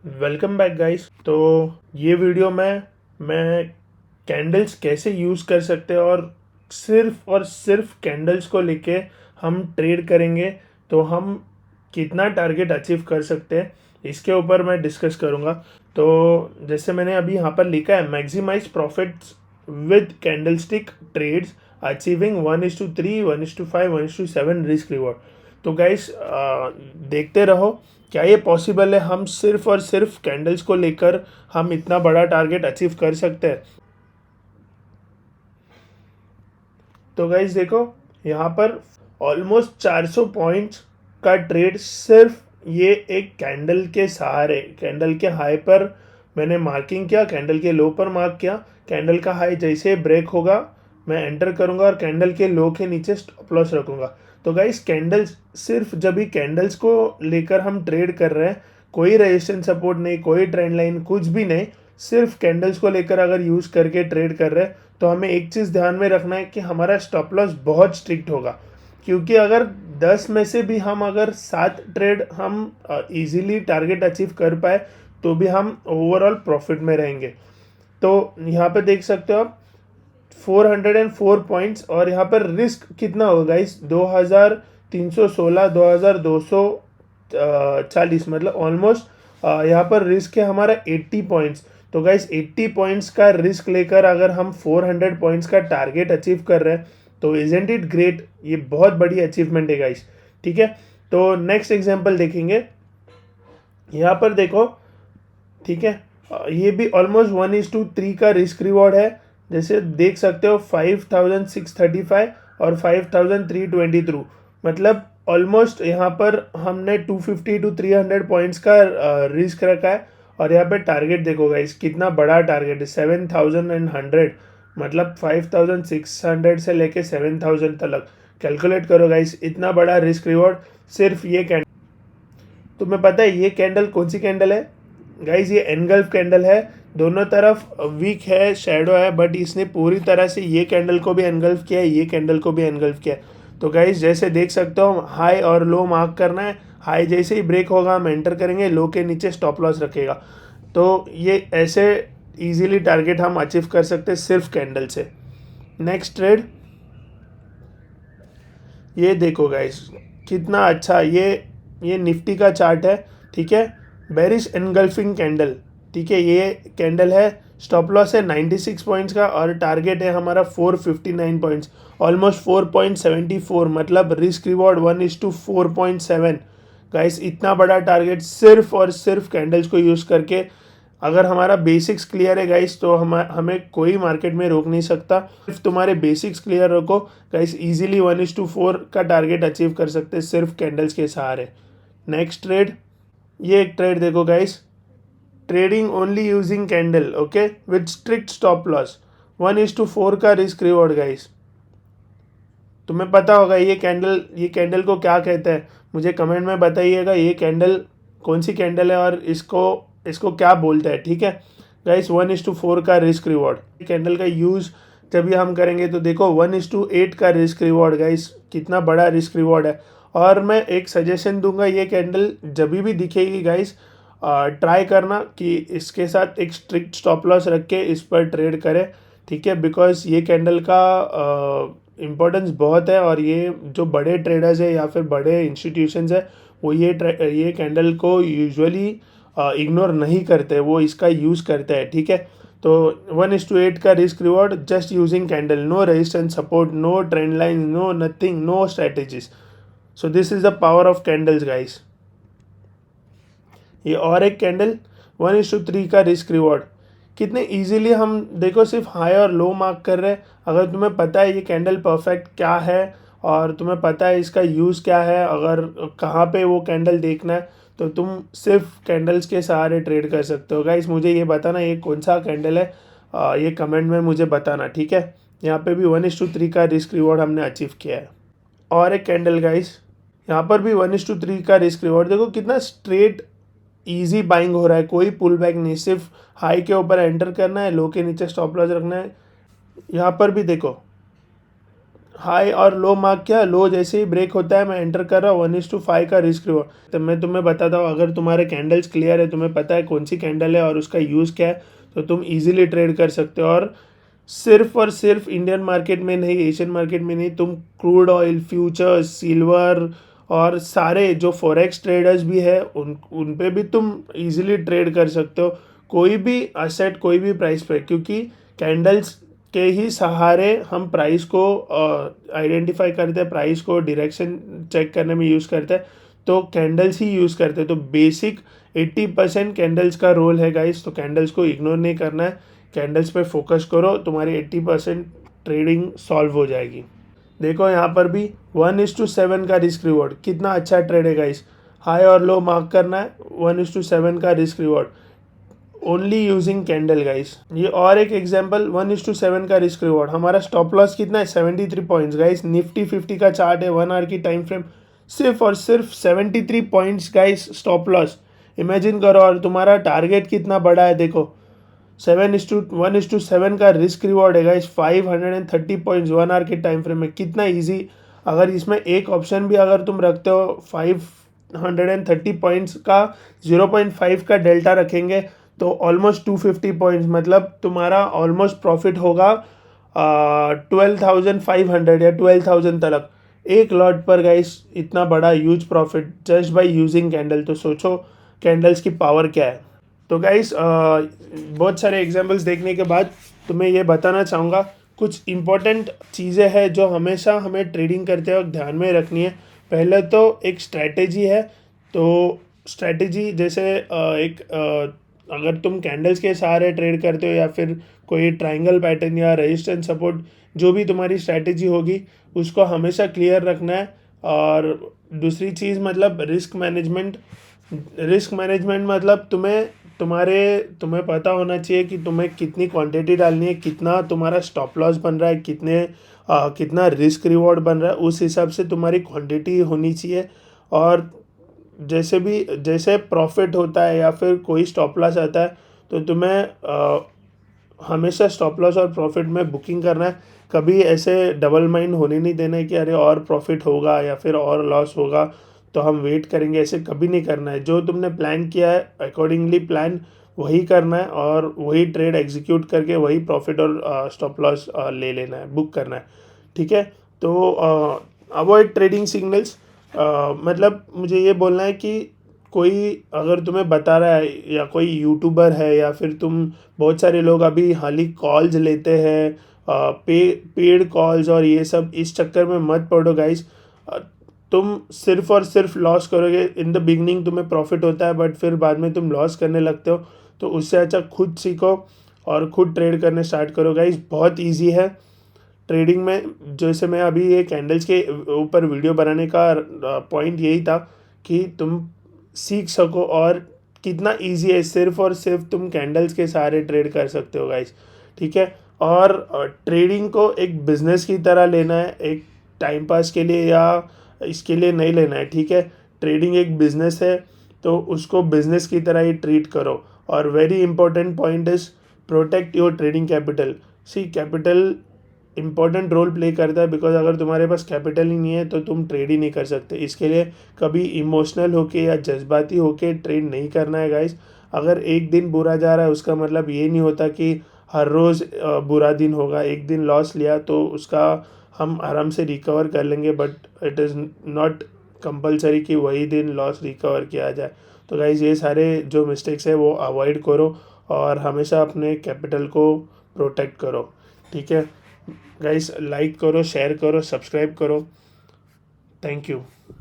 Welcome back guys. तो ये video में मैं कैंडल्स कैसे यूज़ कर सकते हैं और सिर्फ कैंडल्स को लेके हम ट्रेड करेंगे तो हम कितना टारगेट अचीव कर सकते हैं इसके ऊपर मैं डिस्कस करूँगा। तो जैसे मैंने अभी यहाँ पर लिखा है, maximise profits with candlestick trades achieving 1:3, 1:5, 1:7 risk reward. तो गाइस देखते रहो, क्या ये पॉसिबल है? हम सिर्फ और सिर्फ कैंडल्स को लेकर हम इतना बड़ा टारगेट अचीव कर सकते हैं? तो गाइस देखो, यहाँ पर ऑलमोस्ट 400 पॉइंट्स का ट्रेड सिर्फ ये एक कैंडल के सहारे, कैंडल के हाई पर मैंने मार्किंग किया, कैंडल के लो पर मार्क किया। कैंडल का हाई जैसे ब्रेक होगा मैं एंटर करूंगा और कैंडल के लो के नीचे स्टॉप लॉस रखूंगा। तो गाइस कैंडल्स, सिर्फ जब भी कैंडल्स को लेकर हम ट्रेड कर रहे हैं, कोई रेजिस्टेंस सपोर्ट नहीं, कोई ट्रेंड लाइन, कुछ भी नहीं, सिर्फ कैंडल्स को लेकर अगर यूज़ करके ट्रेड कर रहे हैं तो हमें एक चीज़ ध्यान में रखना है कि हमारा स्टॉप लॉस बहुत स्ट्रिक्ट होगा। क्योंकि अगर 10 में से भी हम अगर 7 ट्रेड हम इजीली टारगेट अचीव कर पाए तो भी हम ओवरऑल प्रॉफिट में रहेंगे। तो यहाँ पे देख सकते हो आप 404 पॉइंट्स, और यहाँ पर रिस्क कितना होगा इस 2316, 2240, मतलब ऑलमोस्ट यहाँ पर रिस्क है हमारा 80 पॉइंट्स। तो गाइस 80 पॉइंट्स का रिस्क लेकर अगर हम 400 पॉइंट्स का टारगेट अचीव कर रहे हैं तो इजेंट इट ग्रेट? ये बहुत बड़ी अचीवमेंट है गाइस। ठीक है, तो नेक्स्ट एग्जांपल देखेंगे। यहाँ पर देखो, ठीक है, ये भी ऑलमोस्ट 1:3 का रिस्क रिवॉर्ड है। जैसे देख सकते हो 5635 और 5322, मतलब ऑलमोस्ट यहाँ पर हमने 250 to 300 पॉइंट्स का रिस्क रखा है। और यहाँ पे टारगेट देखो गाइस, कितना बड़ा टारगेट है, 7100, मतलब 5600 से लेके 7000 तक। कैलकुलेट करो गाइस, इतना बड़ा रिस्क रिवॉर्ड सिर्फ ये कैंडल। तुम्हें पता है ये कैंडल कौन सी कैंडल है गाइज? ये एनगल्फ कैंडल है। दोनों तरफ वीक है, शेडो है, बट इसने पूरी तरह से ये कैंडल को भी एनगल्फ किया है, ये कैंडल को भी एनगल्फ किया है। तो गाइज जैसे देख सकते हो, हाई और लो मार्क करना है। हाई जैसे ही ब्रेक होगा हम एंटर करेंगे, लो के नीचे स्टॉप लॉस रखेगा। तो ये ऐसे इजीली टारगेट हम अचीव कर सकते हैं सिर्फ कैंडल से। नेक्स्ट ट्रेड, ये देखो गाइस, कितना अच्छा ये निफ्टी का चार्ट है। ठीक है, बेरिश एनगल्फिंग कैंडल। ठीक है, ये कैंडल है, स्टॉप लॉस है 96 पॉइंट्स का और टारगेट है हमारा 459 पॉइंट्स, ऑलमोस्ट 4.74, मतलब रिस्क रिवॉर्ड 1:4.7। गाइस इतना बड़ा टारगेट सिर्फ और सिर्फ कैंडल्स को यूज़ करके, अगर हमारा बेसिक्स क्लियर है गाइस तो हमें कोई मार्केट में रोक नहीं सकता। सिर्फ तुम्हारे बेसिक्स क्लियर रखो गाइस, इजीली 1:4 का टारगेट अचीव कर सकते हैं सिर्फ कैंडल्स के सहारे। नेक्स्ट ट्रेड, ये एक ट्रेड देखो guys, trading only using candle, okay, with strict stop loss, 1:4 का रिस्क रिवॉर्ड। गाइस तुम्हें पता होगा ये कैंडल को क्या कहते हैं? मुझे कमेंट में बताइएगा ये कैंडल कौन सी कैंडल है और इसको इसको क्या बोलते हैं। ठीक है गाइस, 1:4 का रिस्क रिवॉर्ड कैंडल का यूज़ जब भी हम करेंगे तो देखो 1:8 का रिस्क रिवॉर्ड। गाइस कितना बड़ा रिस्क रिवॉर्ड है। और मैं एक सजेशन दूंगा, ये कैंडल जब भी दिखेगी गाइस, ट्राई करना कि इसके साथ एक स्ट्रिक्ट स्टॉप लॉस रख के इस पर ट्रेड करें। ठीक है, बिकॉज ये कैंडल का इम्पोर्टेंस बहुत है और ये जो बड़े ट्रेडर्स है या फिर बड़े इंस्टीट्यूशंस है वो ये कैंडल को यूजुअली इग्नोर नहीं करते, वो इसका यूज़ करते हैं। ठीक है, तो 1:8 का risk reward just using candle, no resistance support, no trend line, no nothing, no strategies. So this is the power of candles guys. ये और एक कैंडल 1:3 का रिस्क रिवॉर्ड, कितने इजीली हम देखो सिर्फ हाई और लो मार्क कर रहे हैं। अगर तुम्हें पता है ये कैंडल परफेक्ट क्या है और तुम्हें पता है इसका यूज़ क्या है, अगर कहाँ पे वो कैंडल देखना है, तो तुम सिर्फ कैंडल्स के सहारे ट्रेड कर सकते हो। गाइस मुझे ये बताना ये कौन सा कैंडल है, ये कमेंट में मुझे बताना। ठीक है, यहाँ पे भी 1:3 का रिस्क रिवॉर्ड हमने अचीव किया है। और एक कैंडल गाइस, यहाँ पर भी 1:3 का रिस्क रिवॉर्ड, देखो कितना स्ट्रेट इजी बाइंग हो रहा है, कोई पुल बैक नहीं, सिर्फ हाई के ऊपर एंटर करना है, लो के नीचे स्टॉप लॉस रखना है। यहाँ पर भी देखो हाई और लो मार्क किया, लो जैसे ही ब्रेक होता है मैं एंटर कर रहा हूँ 1:5 का रिस्क रिवॉर्ड। तो मैं तुम्हें बताता हूँ, अगर तुम्हारे कैंडल्स क्लियर है, तुम्हें पता है कौन सी कैंडल है और उसका यूज़ क्या है, तो तुम इजीली ट्रेड कर सकते हो। और सिर्फ इंडियन मार्केट में नहीं, एशियन मार्केट में नहीं, तुम क्रूड ऑयल, फ्यूचर्स, सिल्वर और सारे जो फॉरेक्स ट्रेडर्स भी है उन पे भी तुम इजीली ट्रेड कर सकते हो, कोई भी असेट, कोई भी प्राइस पे, क्योंकि कैंडल्स के ही सहारे हम प्राइस को आइडेंटिफाई करते हैं, प्राइस को डायरेक्शन चेक करने में यूज़ करते हैं, तो कैंडल्स ही यूज़ करते हैं। तो बेसिक 80% कैंडल्स का रोल है गाइस, तो कैंडल्स को इग्नोर नहीं करना है, कैंडल्स पे फोकस करो, तुम्हारी 80% ट्रेडिंग सॉल्व हो जाएगी। देखो यहाँ पर भी 1:7 का रिस्क रिवॉर्ड, कितना अच्छा ट्रेड है गाइस। हाई और लो मार्क करना है, 1:7 का risk reward, only using candle guys. ये और एक एग्जांपल 1:7 का रिस्क रिवॉर्ड। हमारा स्टॉप लॉस कितना है, 73 पॉइंट्स गाइस। निफ्टी 50 का चार्ट है, 1 आवर की टाइम फ्रेम, सिर्फ और सिर्फ 73 points guys stop loss. Imagine करो, और तुम्हारा टारगेट कितना बड़ा है, देखो 1:7 का रिस्क रिवॉर्ड है गाइस, 530 पॉइंट्स 1 आवर के टाइम फ्रेम में, कितना ईजी। अगर इसमें एक ऑप्शन भी अगर तुम रखते हो 530 पॉइंट्स का, 0.5 का डेल्टा रखेंगे तो ऑलमोस्ट 250 पॉइंट्स, मतलब तुम्हारा ऑलमोस्ट प्रॉफिट होगा 12,500 या 12,000 तक एक लॉट पर गाइस। इतना बड़ा huge profit just by using candle, तो सोचो कैंडल्स की पावर क्या है। तो गाइस बहुत सारे एग्जांपल्स देखने के बाद तुम्हें ये बताना चाहूँगा, कुछ इम्पोर्टेंट चीज़ें हैं जो हमेशा हमें ट्रेडिंग करते वक्त ध्यान में रखनी है। पहले तो एक स्ट्रैटेजी है, तो स्ट्रैटेजी जैसे अगर तुम कैंडल्स के सहारे ट्रेड करते हो या फिर कोई ट्रायंगल पैटर्न या रेजिस्टेंस सपोर्ट, जो भी तुम्हारी स्ट्रैटेजी होगी उसको हमेशा क्लियर रखना है। और दूसरी चीज़ मतलब रिस्क मैनेजमेंट। रिस्क मैनेजमेंट मतलब तुम्हें पता होना चाहिए कि तुम्हें कितनी क्वांटिटी डालनी है, कितना तुम्हारा स्टॉप लॉस बन रहा है, कितना रिस्क रिवॉर्ड बन रहा है, उस हिसाब से तुम्हारी क्वांटिटी होनी चाहिए। और जैसे प्रॉफिट होता है या फिर कोई स्टॉप लॉस आता है, तो तुम्हें हमेशा स्टॉप लॉस और प्रॉफिट में बुकिंग करना है। कभी ऐसे डबल माइंड होने नहीं देना है कि अरे और प्रॉफिट होगा या फिर और लॉस होगा तो हम वेट करेंगे, ऐसे कभी नहीं करना है। जो तुमने प्लान किया है अकॉर्डिंगली प्लान वही करना है, और वही ट्रेड एग्जीक्यूट करके वही प्रॉफिट और स्टॉप लॉस ले लेना है, बुक करना है, ठीक है। तो अवॉइड ट्रेडिंग सिग्नल्स, मतलब मुझे ये बोलना है कि कोई अगर तुम्हें बता रहा है या कोई यूट्यूबर है या फिर तुम, बहुत सारे लोग अभी हाल ही कॉल्स लेते हैं, पेड कॉल्स और ये सब, इस चक्कर में मत पड़ो गाइस। तुम सिर्फ और सिर्फ लॉस करोगे। इन द बिगनिंग तुम्हें प्रॉफिट होता है बट फिर बाद में तुम लॉस करने लगते हो, तो उससे अच्छा खुद सीखो और खुद ट्रेड करने स्टार्ट करो गाइस। बहुत ईजी है ट्रेडिंग में। जैसे मैं अभी ये कैंडल्स के ऊपर वीडियो बनाने का पॉइंट यही था कि तुम सीख सको और कितना इजी है, सिर्फ और सिर्फ तुम कैंडल्स के सहारे ट्रेड कर सकते हो गाइस, ठीक है। और ट्रेडिंग को एक बिजनेस की तरह लेना है, एक टाइम पास के लिए या इसके लिए नहीं लेना है, ठीक है। ट्रेडिंग एक बिजनेस है, तो उसको बिजनेस की तरह ही ट्रीट करो। और very important point is protect your trading capital. See capital important role play करता है, बिकॉज अगर तुम्हारे पास कैपिटल ही नहीं है तो तुम ट्रेड ही नहीं कर सकते। इसके लिए कभी इमोशनल होके या जज्बाती होके ट्रेड नहीं करना है गाइस। अगर एक दिन बुरा जा रहा है उसका मतलब ये नहीं होता कि हर रोज़ बुरा दिन होगा। एक दिन लॉस लिया तो उसका हम आराम से रिकवर कर लेंगे, but it is not compulsory कि वही दिन लॉस रिकवर किया जाए। तो गाइस ये सारे जो मिस्टेक्स है वो अवॉइड करो और हमेशा अपने कैपिटल को प्रोटेक्ट करो, ठीक है। गाइस लाइक करो, शेयर करो, सब्सक्राइब करो। Thank you.